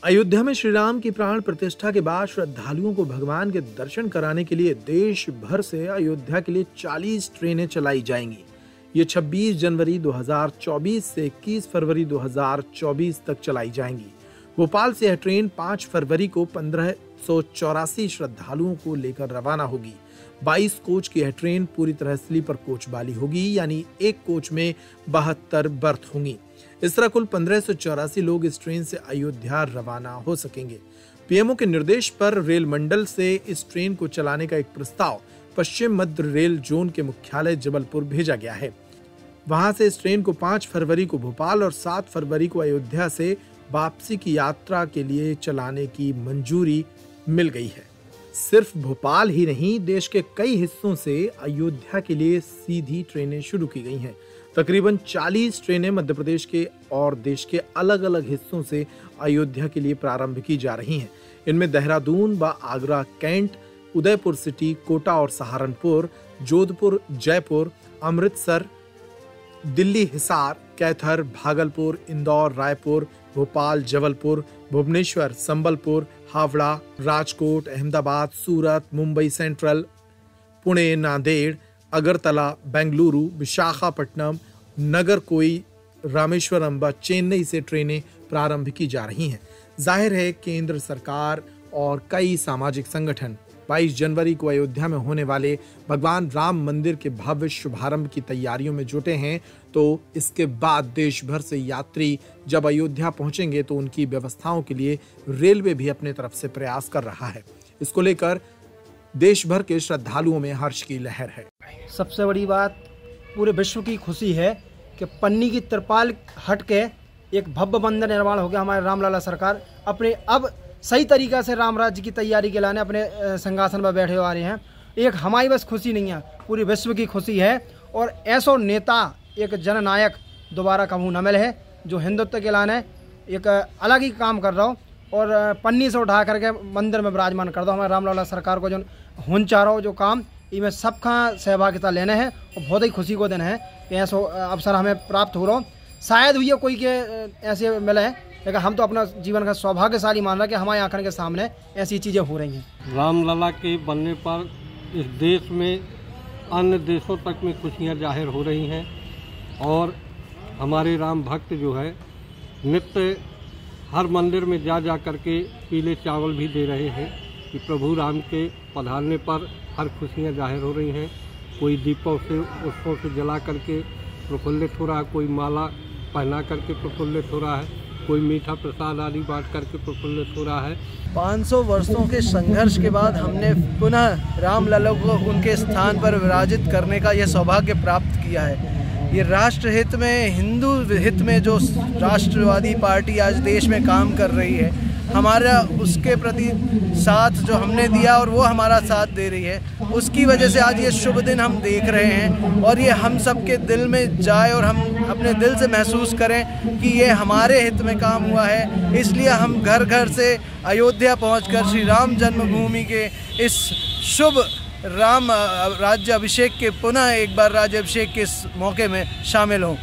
अयोध्या में श्री राम की प्राण प्रतिष्ठा के बाद श्रद्धालुओं को भगवान के दर्शन कराने के लिए देश भर से अयोध्या के लिए 40 ट्रेनें चलाई जाएंगी। ये 26 जनवरी 2024 से 21 फरवरी 2024 तक चलाई जाएंगी। भोपाल से यह ट्रेन 5 फरवरी को 1584 श्रद्धालुओं को लेकर रवाना होगी। 22 कोच की यह ट्रेन पूरी तरह स्लीपर कोच वाली होगी, यानी एक कोच में 72 बर्थ होंगी। इस तरह कुल 1584 लोग इस ट्रेन से अयोध्या रवाना हो सकेंगे। पीएमओ के निर्देश पर रेल मंडल से इस ट्रेन को चलाने का एक प्रस्ताव पश्चिम मध्य रेल जोन के मुख्यालय जबलपुर भेजा गया है। वहां से इस ट्रेन को 5 फरवरी को भोपाल और 7 फरवरी को अयोध्या से वापसी की यात्रा के लिए चलाने की मंजूरी मिल गई है। सिर्फ भोपाल ही नहीं, देश के कई हिस्सों से अयोध्या के लिए सीधी ट्रेनें शुरू की गई हैं। तकरीबन 40 ट्रेनें मध्य प्रदेश के और देश के अलग अलग हिस्सों से अयोध्या के लिए प्रारंभ की जा रही हैं। इनमें देहरादून व आगरा कैंट, उदयपुर सिटी, कोटा और सहारनपुर, जोधपुर, जयपुर, अमृतसर, दिल्ली हिसार, कैथर, भागलपुर, इंदौर, रायपुर, भोपाल, जबलपुर, भुवनेश्वर, संबलपुर, हावड़ा, राजकोट, अहमदाबाद, सूरत, मुंबई सेंट्रल, पुणे, नांदेड़, अगरतला, बेंगलुरु, विशाखापट्टनम, नगरकोइल, रामेश्वरम व चेन्नई से ट्रेनें प्रारंभ की जा रही हैं। जाहिर है केंद्र सरकार और कई सामाजिक संगठन 22 जनवरी को अयोध्या में होने वाले भगवान राम मंदिर के भव्य शुभारंभ की तैयारियों में जुटे हैं, तो इसके बाद देश भर से यात्री जब अयोध्या पहुंचेंगे तो उनकी व्यवस्थाओं के लिए रेलवे भी अपने तरफ से प्रयास कर रहा है। इसको लेकर देश भर के श्रद्धालुओं में हर्ष की लहर है। सबसे बड़ी बात पूरे विश्व की खुशी है कि पन्नी की तिरपाल हट के एक भव्य मंदिर निर्माण हो गया। हमारे रामलला सरकार अपने अब सही तरीका से राम राज्य की तैयारी के लाने अपने सिंहासन पर बैठे आ रहे हैं। एक हमारी बस खुशी नहीं है, पूरी विश्व की खुशी है। और ऐसा नेता, एक जननायक दोबारा कभी न मिले है जो हिंदुत्व के लाने एक अलग ही काम कर रहा हो और पन्नी से उठा करके मंदिर में विराजमान कर दो। हमारे रामलला सरकार को जो हुन चाह रहा हो जो काम, इनमें सबका सहभागिता लेने हैं और बहुत ही खुशी को दिन है कि ऐसा अवसर हमें प्राप्त हो रहा हो। शायद हुई कोई के ऐसे मिले हैं, लेकिन हम तो अपना जीवन का सौभाग्यशाली मान रहे हैं कि हमारी आंखों के सामने ऐसी चीज़ें हो रही हैं। रामलला के बनने पर इस देश में अन्य देशों तक में खुशियाँ जाहिर हो रही हैं और हमारे राम भक्त जो है नित्य हर मंदिर में जा करके पीले चावल भी दे रहे हैं कि प्रभु राम के पधारने पर हर खुशियाँ जाहिर हो रही हैं। कोई दीपों से उत्सवों से जला करके प्रफुल्लित हो रहा है, कोई माला पहना करके प्रफुल्लित हो रहा है, कोई मीठा प्रसाद आदि बांट करके प्रफुल्लित हो रहा है। 500 वर्षों के संघर्ष के बाद हमने पुनः रामलला को उनके स्थान पर विराजित करने का यह सौभाग्य प्राप्त किया है। ये राष्ट्र हित में, हिंदू हित में जो राष्ट्रवादी पार्टी आज देश में काम कर रही है, हमारा उसके प्रति साथ जो हमने दिया और वो हमारा साथ दे रही है, उसकी वजह से आज ये शुभ दिन हम देख रहे हैं और ये हम सबके दिल में जाए और हम अपने दिल से महसूस करें कि ये हमारे हित में काम हुआ है। इसलिए हम घर घर से अयोध्या पहुंचकर श्री राम जन्मभूमि के इस शुभ राम राज्य अभिषेक के पुनः एक बार राज्य अभिषेक के इस मौके में शामिल हों।